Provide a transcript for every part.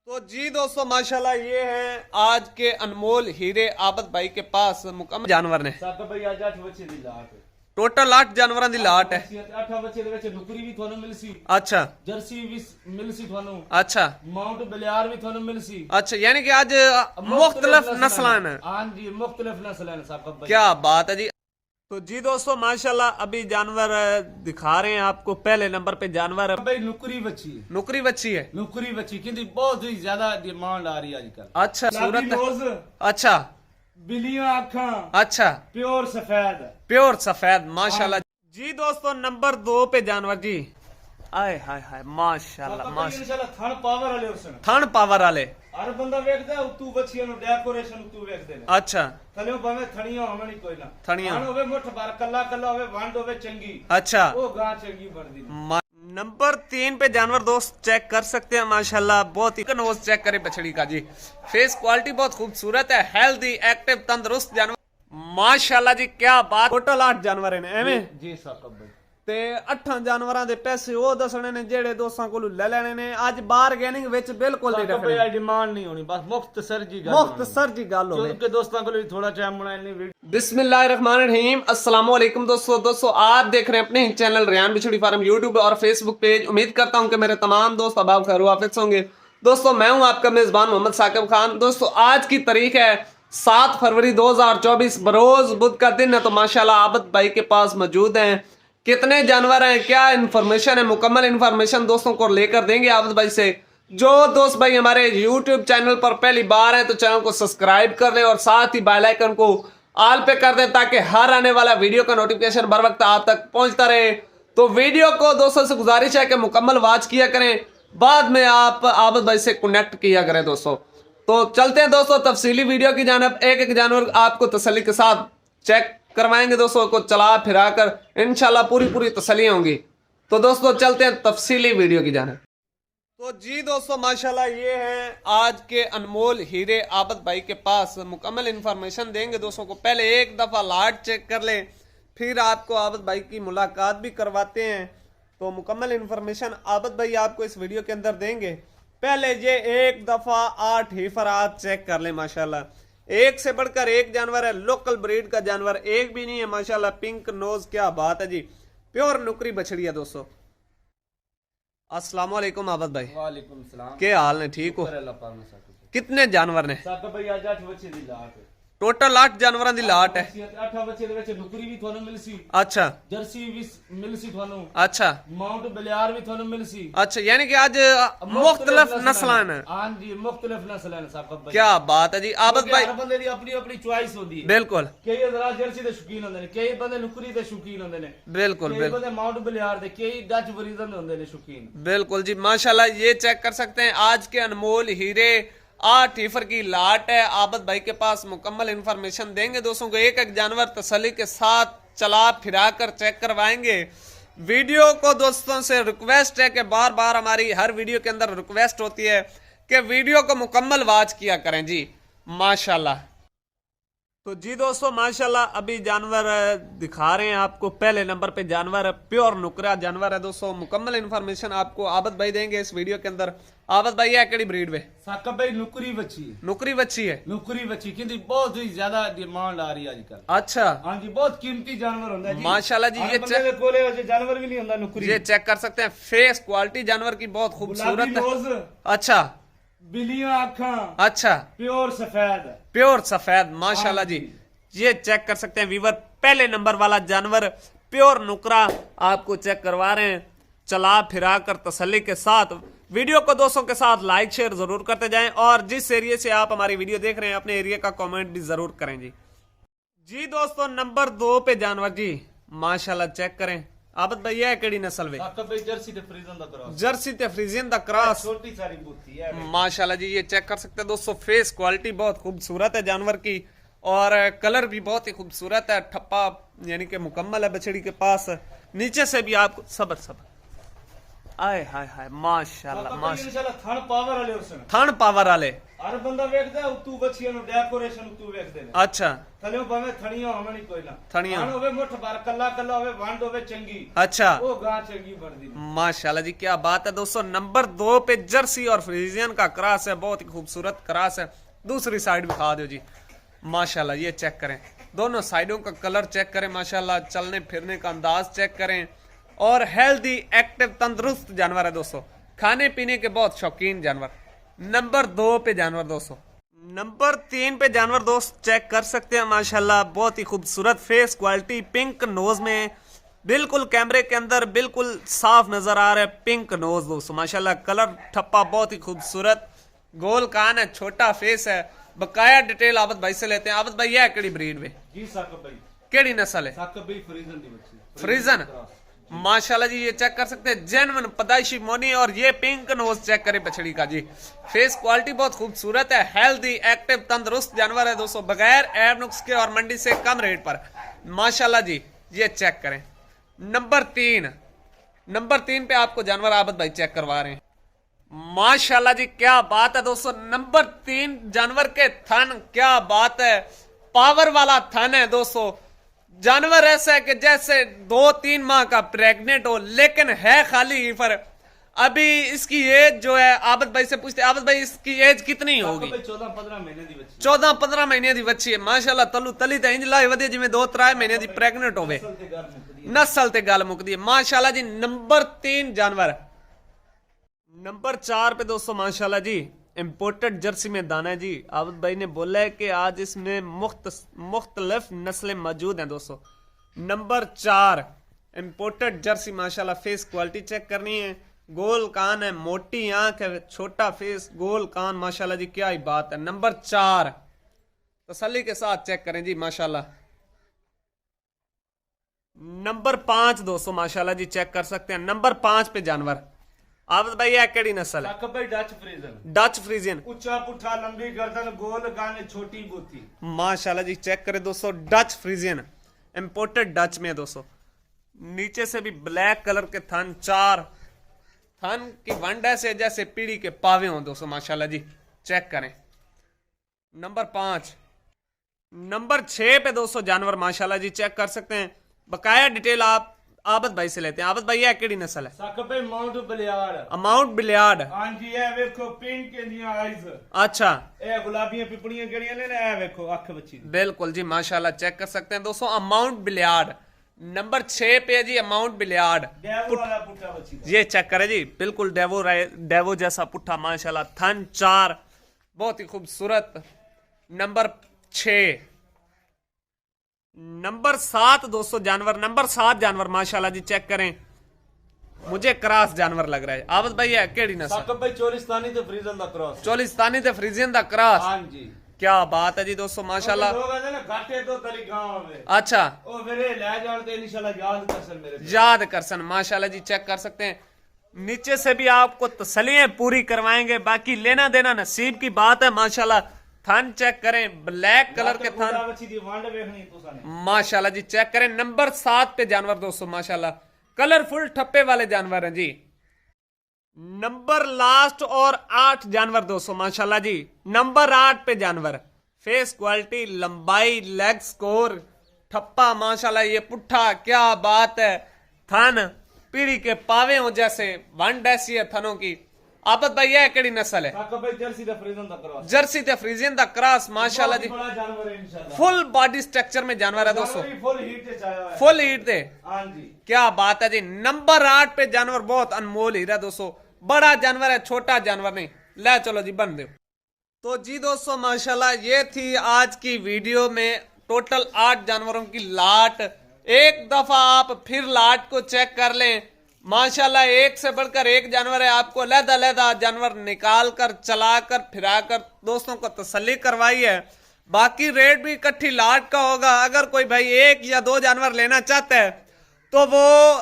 तो जी दोस्तों माशाल्लाह ये है आज के अनमोल हीरे आबद भाई के पास मुकम्मल जानवर ने भाई आज 8 बच्चे दी लाट टोटल 8 जानवरां दी लाट है। 8 बच्चे दे विच नुकरी भी ਤੁਹਾਨੂੰ ਮਿਲਸੀ अच्छा जर्सी भी मिलसी ਤੁਹਾਨੂੰ अच्छा माउंट बलियार भी ਤੁਹਾਨੂੰ मिलसी अच्छा यानी कि आज मुख्तलिफ नस्लां हैं। हां जी मुख्तलिफ नस्लें हैं साहब भाई। क्या बात है जी। तो जी दोस्तों माशाल्लाह अभी जानवर दिखा रहे हैं आपको। पहले नंबर पे जानवर भाई नुकरी बच्ची नुकरी बच्ची है। नुकरी बच्ची की बहुत ही ज्यादा डिमांड आ रही है आजकल। अच्छा सूरत अच्छा बिलियां आँखां अच्छा प्योर सफेद प्योर सफेद माशाल्लाह। जी दोस्तों नंबर 2 पे जानवर जी आए हाय हाय माशाल्लाह माशाल्लाह थन पावर वाले उसने थन पावर वाले हर बंदा वेखदा उतू बच्चियां नु डेकोरेशन उतू वेखदे ने। अच्छा थलियों भावे थणियां होवे नहीं कोई ना थणियां होवे मुठ बार कल्ला कल्ला होवे वांड होवे चंगी अच्छा वो गां चंगी बनदी। नंबर 3 पे जानवर दोस्त चेक कर सकते हैं माशाल्लाह। बहुत ही नोज चेक करे बछड़ी का जी। फेस क्वालिटी बहुत खूबसूरत है। हेल्दी एक्टिव तंदुरुस्त जानवर माशाल्लाह जी। क्या बात। टोटल 8 जानवर ने एवें जी साहब भाई ते 8 जानवरां दे पैसे वो दसने ने जेड़े दोस्तां कोलों ले लेने ने। आज बारगेनिंग विच बिल्कुल नहीं रखनी। कोई डिमांड नहीं होनी बस मुख्तसर जी गल होवे क्योंकि दोस्तां कोलों थोड़ा टाइम बनाने वीडियो। बिस्मिल्लाहिर्रहमानिर्रहीम अस्सलाम वालेकुम दोस्तों आप देख रहे हैं अपने ही चैनल रेहान बिछड़ी फार्म यूट्यूब और फेसबुक पेज। उम्मीद करता हूं कि मेरे तमाम दोस्त अबाब खैर वाफिज होंगे। दोस्तों मैं हूं आपका मेजबान मोहम्मद साकिब खान। दोस्तों आज की तारीख है 7 फरवरी 2024 बरोज बुध का दिन है। तो माशाल्लाह आबद भाई के पास मौजूद हैं। कितने जानवर हैं क्या इन्फॉर्मेशन है मुकम्मल इन्फॉर्मेशन दोस्तों को लेकर देंगे आबद भाई से। जो दोस्त भाई हमारे यूट्यूब चैनल पर पहली बार हैं तो चैनल को सब्सक्राइब कर दें और साथ ही बेल आइकन को ऑल पे कर दें ताकि हर आने वाला वीडियो का नोटिफिकेशन बर वक्त आप तक पहुंचता रहे। तो वीडियो को दोस्तों से गुजारिश है कि मुकम्मल वॉच किया करें। बाद में आप आबद भाई से कनेक्ट किया करें दोस्तों। तो चलते हैं दोस्तों तफसीली वीडियो की जानिब। एक एक जानवर आपको तसल्ली के साथ चेक करवाएंगे दोस्तों को चला फिरा कर इंशाल्लाह पूरी तसल्ली होंगी। तो दोस्तों चलते हैं तफसीली वीडियो की जानिब। तो जी दोस्तों माशाल्लाह ये है आज के अनमोल हीरे आबद भाई के पास। मुकम्मल इन्फॉर्मेशन देंगे दोस्तों को। पहले एक दफा लाट चेक कर लें फिर आपको आबद भाई की मुलाकात भी करवाते हैं। तो मुकम्मल इन्फॉर्मेशन आबद भाई आपको इस वीडियो के अंदर देंगे। पहले ये एक दफा 8 हीफर आप चेक कर लें माशाल्लाह। एक से बढ़कर एक जानवर है। लोकल ब्रीड का जानवर एक भी नहीं है माशाल्लाह। पिंक नोज क्या बात है जी। प्योर नुकरी बछड़ी है दोस्तों। अस्सलाम वालेकुम आबद भाई। वालेकुम सलाम। क्या हाल है ठीक हो। कितने जानवर ने साहब भाई आज 8 बच्चे दी लाट टोटल 8 जानवरां दी लाट है। 8 बच्चे दे विच नुकरी भी ਤੁਹਾਨੂੰ ਮਿਲਸੀ अच्छा जर्सी भी मिलसी ਤੁਹਾਨੂੰ अच्छा माउंट बलियार भी ਤੁਹਾਨੂੰ मिलसी अच्छा यानी कि आज मुख्तलिफ नस्लां हैं। हां जी मुख्तलिफ नस्लें हैं साहब भाई। क्या बात है जी आबद भाई। हर बंदे दी अपनी अपनी चॉइस होती है। बिल्कुल कई हज़रात जर्सी दे शौकीन होंदे ने कई बंदे नुकरी दे शौकीन होंदे ने बिल्कुल कई बंदे माउंट बलियार दे कई डच बरीजन दे होंदे ने शौकीन। बिल्कुल जी माशाल्लाह ये चेक कर सकते हैं आज के अनमोल हीरे 8 हीफर की लाट है। आबद भाई के पास मुकम्मल इन्फॉर्मेशन देंगे दोस्तों को। एक एक जानवर तसल्ली के साथ चला फिरा कर चेक करवाएंगे। वीडियो को दोस्तों से रिक्वेस्ट है कि बार बार हमारी हर वीडियो के अंदर रिक्वेस्ट होती है कि वीडियो को मुकम्मल वॉच किया करें जी माशाल्लाह। तो जी दोस्तों माशाल्लाह अभी जानवर दिखा रहे हैं आपको। पहले नंबर पे जानवर प्योर नुकरा जानवर है दोस्तों। मुकम्मल इन्फॉर्मेशन आपको आबद भाई देंगे इस वीडियो के अंदर। आबद भाई है केड़ी ब्रीड में साकब भाई नुकरी बच्ची नुकरी बच्ची है। नुकरी बच्ची की बहुत ही ज्यादा डिमांड आ रही है आजकल। अच्छा हाँ जी बहुत कीमती जानवर होता है जी। माशाल्लाह जी ये चेक कोले जानवर भी नहीं होता नुकरी। ये चेक कर सकते हैं। फेस क्वालिटी जानवर की बहुत खूबसूरत है। अच्छा बिलियां आँखां अच्छा प्योर सफेद प्योर सफेद माशाल्लाह जी। ये चेक कर सकते हैं वीवर। पहले नंबर वाला जानवर प्योर नुकरा आपको चेक करवा रहे हैं चला फिरा कर तसल्ली के साथ। वीडियो को दोस्तों के साथ लाइक शेयर जरूर करते जाएं और जिस एरिया से आप हमारी वीडियो देख रहे हैं अपने एरिया का कमेंट भी जरूर करें जी। जी दोस्तों नंबर 2 पे जानवर जी माशाल्लाह चेक करें। आबद भैया है केड़ी नस्ल वे जर्सी ते फ्रीजन दा क्रॉस। जर्सी ते फ्रीजियन दा क्रॉस छोटी सारी बूथी है माशाल्लाह जी। ये चेक कर सकते हैं दोस्तों। फेस क्वालिटी बहुत खूबसूरत है जानवर की और कलर भी बहुत ही खूबसूरत है। ठप्पा यानी कि मुकम्मल है बछड़ी के पास। नीचे से भी आपको सबर आए हाय हाय माशाल्लाह माशाल्लाह थन पावर वाले उसने थन पावर वाले हर बंदा वेखदा तू बच्चियां नु डेकोरेशन तू वेखदे ने अच्छा थले भावे थणियां होवे नहीं कोई ना थणियां होवे मुठ बार कल्ला कल्ला होवे वंड होवे चंगी अच्छा वो गां चंगी बनदी माशाल्लाह जी क्या बात है दोस्तों। नंबर 2 पे जर्सी और फ्रीजियन का क्रॉस है, बहुत ही खूबसूरत क्रॉस है। दूसरी साइड भी दिखा दो जी माशाल्लाह, ये चेक करें दोनों साइडों का कलर चेक करें माशाल्लाह, चलने फिरने का अंदाज चेक करें और हेल्दी एक्टिव तंदुरुस्त जानवर है दोस्तों, खाने पीने के बहुत शौकीन जानवर। नंबर 2 पे जानवर दोस्तों। नंबर 3 पे जानवर दोस्त चेक कर सकते हैं माशाल्लाह, बहुत ही खूबसूरत फेस क्वालिटी, पिंक नोज में बिल्कुल कैमरे के अंदर बिल्कुल साफ नजर आ रहा है पिंक नोज दोस्तों माशाल्लाह, कलर ठप्पा बहुत ही खूबसूरत, गोल कान है, छोटा फेस है। बकाया डिटेल आबद भाई से लेते हैं। आबद भाई यह केड़ी ब्रीड में जी साकब भाई केड़ी नस्ल है? साकब भाई फ्रीजन दी बच्ची फ्रीजन माशाल्लाह जी, ये चेक कर सकते हैं जेन्युइन पैदाइशी मोनी, और ये पिंक नोज चेक करें बछड़ी का जी, फेस क्वालिटी बहुत खूबसूरत है, हेल्दी एक्टिव तंदुरुस्त जानवर है दोस्तों, बगैर ऐब नुक्स के और मंडी से कम रेट पर माशाल्लाह जी। ये चेक करें नंबर 3 पे आपको जानवर आबद भाई चेक करवा रहे हैं माशाल्लाह जी, क्या बात है दोस्तों। नंबर 3 जानवर के थन, क्या बात है, पावर वाला थन है दोस्तों। जानवर ऐसा है कि जैसे 2-3 माह का प्रेग्नेंट हो, लेकिन है खाली ही पर अभी इसकी एज जो है, आबद भाई से पूछते आबद भाई इसकी एज कितनी होगी? 14-15 महीने दी बच्ची 14-15 महीने दी बच्ची है माशाल्लाह, तलू तली तो इंज लाई वधी जिवें 2-3 महीने दी प्रेग्नेंट होवे, नस्ल ते गल मुकदी है माशाल्लाह जी। नंबर 3 जानवर। नंबर 4 पे दोस्तों माशाल्लाह जी इंपोर्टेड जर्सी में दाना है जी। आबद भाई ने बोला है कि आज इसमें मुख्तलिफ नस्लें मौजूद हैं दोस्तों। नंबर 4 इंपोर्टेड जर्सी माशाल्लाह, फेस क्वालिटी चेक करनी है, गोल कान है, मोटी आंख है, छोटा फेस, गोल कान माशाल्लाह जी, क्या ही बात है। नंबर 4 तसल्ली के साथ चेक करें जी माशाल्लाह। नंबर 5 दोस्तों माशाल्लाह जी चेक कर सकते हैं। नंबर 5 पे जानवर आबद भाई यह केड़ी नस्ल है? साकब भाई डच फ्रीजन। डच फ्रीजियन, ऊंचा पुठा, लंबी गर्दन, गोल कान, छोटी बूथी माशाल्लाह जी चेक करें दोस्तों। डच फ्रीजियन इंपोर्टेड डच में है दोस्तों। नीचे से भी ब्लैक कलर के थन, 4 थन की वंड ऐसे जैसे पीढ़ी के पावे हों दोस्तों माशाल्लाह जी, चेक करें। नंबर 5। नंबर 6 पे दोस्तों जानवर माशाल्लाह जी चेक कर सकते हैं, बकाया डिटेल आप आबद भाई से लेते हैं। आबद भाई यह केड़ी नस्ल है? साकब भाई माउंट बिलियार्ड। अमाउंट बिलियार्ड, हां जी, ये देखो पिंक इंडियन आईज। अच्छा, ए गुलाबियां पिपड़ियां केड़ियां ने, ए देखो अख बच्ची दी। बिल्कुल जी माशाल्लाह चेक कर सकते हैं दोस्तों। अमाउंट बिलियार्ड नंबर 6 पे है जी, अमाउंट बिलियार्ड, डेवो वाला पुट्ठा बच्ची दा। ये चेक करें जी, बिल्कुल डेवो जैसा पुट्ठा माशाल्लाह, थन 4 बहुत ही खूबसूरत। नंबर 6। नंबर 7 दोस्तों जानवर, नंबर 7 जानवर माशाल्लाह जी चेक करें, मुझे क्रॉस जानवर लग रहा है। आबद भाई है केड़ी नस्ल? साकब भाई चोलिस्तानी ते फ्रीजन दा क्रॉस। चोलिस्तानी ते फ्रीजियन दा क्रॉस, हां जी, क्या बात है जी दोस्तों माशाल्लाह। लोग कहते ना घाटे तो तरी गांव में, अच्छा, ओ मेरे ले जान ते इंशाल्लाह याद करसन मेरे पे। याद करसन माशाल्लाह जी चेक कर सकते हैं। नीचे से भी आपको तसल्लियां पूरी करवाएंगे, बाकी लेना देना नसीब की बात है माशाल्लाह। थन चेक करें, ब्लैक कलर के थन माशाल्लाह जी चेक करें। नंबर 7 पे जानवर दोस्तों माशाल्लाह, कलरफुल ठप्पे वाले जानवर हैं जी। नंबर लास्ट और 8 जानवर दोस्तों माशाल्लाह जी। नंबर 8 पे जानवर, फेस क्वालिटी, लंबाई, लेग स्कोर, ठप्पा माशाल्लाह, ये पुट्ठा, क्या बात है, थन पीढ़ी के पावे हो जैसे, वंड ऐसी है थनों की। आबद भाई यह केड़ी नस्ल है? साकब भाई जर्सी दा फ्रीजन दा क्रॉस। जर्सी ते फ्रीजियन दा क्रॉस माशाल्लाह जी, बड़ा जानवर है इंशाल्लाह, फुल बॉडी स्ट्रक्चर में जानवर है दोस्तों, फुल हीट ते चाया है। फुल हीट दे, हां जी, क्या बात है जी। नंबर 8 पे जानवर बहुत अनमोल हीरा दोस्तों, बड़ा जानवर है, छोटा जानवर नहीं। ले चलो जी बन दो। तो जी दोस्तों माशाल्लाह ये थी आज की वीडियो में टोटल 8 जानवरों की लाट। एक दफा आप फिर लाट को चेक कर लें माशाल्लाह, एक से बढ़कर एक जानवर है। आपको अलग-अलग जानवर निकाल कर, चला कर, फिरा कर दोस्तों को तसल्ली करवाई है। बाकी रेट भी इकट्ठी लाट का होगा। अगर कोई भाई 1 या 2 जानवर लेना चाहता है तो वो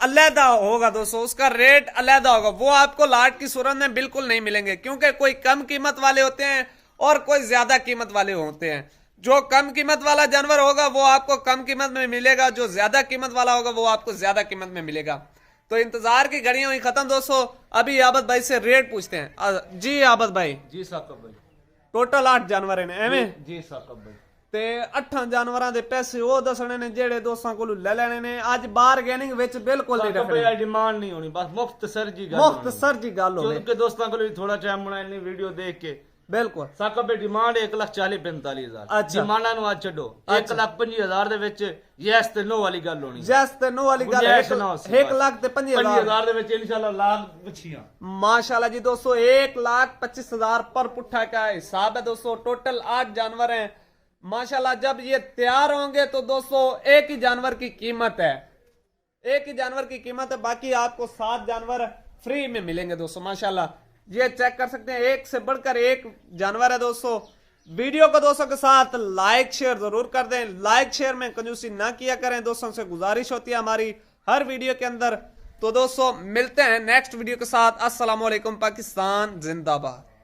अलहदा होगा दोस्तों, उसका रेट अलहदा होगा, वो आपको लाट की सूरत में बिल्कुल नहीं मिलेंगे, क्योंकि कोई कम कीमत वाले होते हैं और कोई ज्यादा कीमत वाले होते हैं। जो कम कीमत वाला जानवर होगा वो आपको कम कीमत में मिलेगा, जो ज्यादा कीमत वाला होगा वो आपको ज्यादा कीमत में मिलेगा। तो इंतजार की घड़ियां हुई खत्म दोस्तों, अभी आबद भाई से रेट पूछते हैं। जी आबद भाई, जी साकब भाई, टोटल 8 जानवर ने एवें जी साकब भाई ਤੇ 8 ਜਾਨਵਰਾਂ ਦੇ ਪੈਸੇ ਉਹ ਦੱਸਣੇ ਨੇ ਜਿਹੜੇ ਦੋਸਤਾਂ ਕੋਲੋਂ ਲੈ ਲੈਣੇ ਨੇ ਅੱਜ ਬਾਰਗੇਨਿੰਗ ਵਿੱਚ ਬਿਲਕੁਲ ਨਹੀਂ ਰੱਖਣੀ ਕੋਈ ਡਿਮਾਂਡ ਨਹੀਂ ਹੋਣੀ ਬਸ ਮੁਖਤਸਰ ਜੀ ਗੱਲ ਮੁਖਤਸਰ ਜੀ ਗੱਲ ਹੋਵੇ ਕਿਉਂਕਿ ਦੋਸਤਾਂ ਕੋਲ ਵੀ ਥੋੜਾ ਟਾਈਮ ਬਣਾਇਆ ਨਹੀਂ ਵੀਡੀਓ ਦੇਖ ਕੇ ਬਿਲਕੁਲ ਸਾਕਬ ਦੀ ਡਿਮਾਂਡ 1,40,45,000 ਡਿਮਾਂਡਾਂ ਨੂੰ ਅੱਜ ਛੱਡੋ 1,50,000 ਦੇ ਵਿੱਚ ਯੈਸ ਤੇ ਨੋ ਵਾਲੀ ਗੱਲ ਹੋਣੀ ਯੈਸ ਤੇ ਨੋ ਵਾਲੀ ਗੱਲ 1,50,000 ਦੇ ਵਿੱਚ ਇਨਸ਼ਾਅੱਲਾ ਲਾਖ ਪੁੱਛੀਆਂ माशाल्लाह जी दोस्तों 1,25,000 पर पुट्ठा का हिसाब है दोस्तों टोटल 8 जानवर हैं माशाल्लाह जब ये तैयार होंगे तो दोस्तों एक ही जानवर की कीमत है एक ही जानवर की कीमत है बाकी आपको 7 जानवर फ्री में मिलेंगे दोस्तों माशाल्लाह ये चेक कर सकते हैं एक से बढ़कर एक जानवर है दोस्तों वीडियो को दोस्तों के साथ लाइक शेयर जरूर कर दें लाइक शेयर में कंजूसी ना किया करें दोस्तों से गुजारिश होती है हमारी हर वीडियो के अंदर तो दोस्तों मिलते हैं नेक्स्ट वीडियो के साथ अस्सलाम वालेकुम पाकिस्तान जिंदाबाद।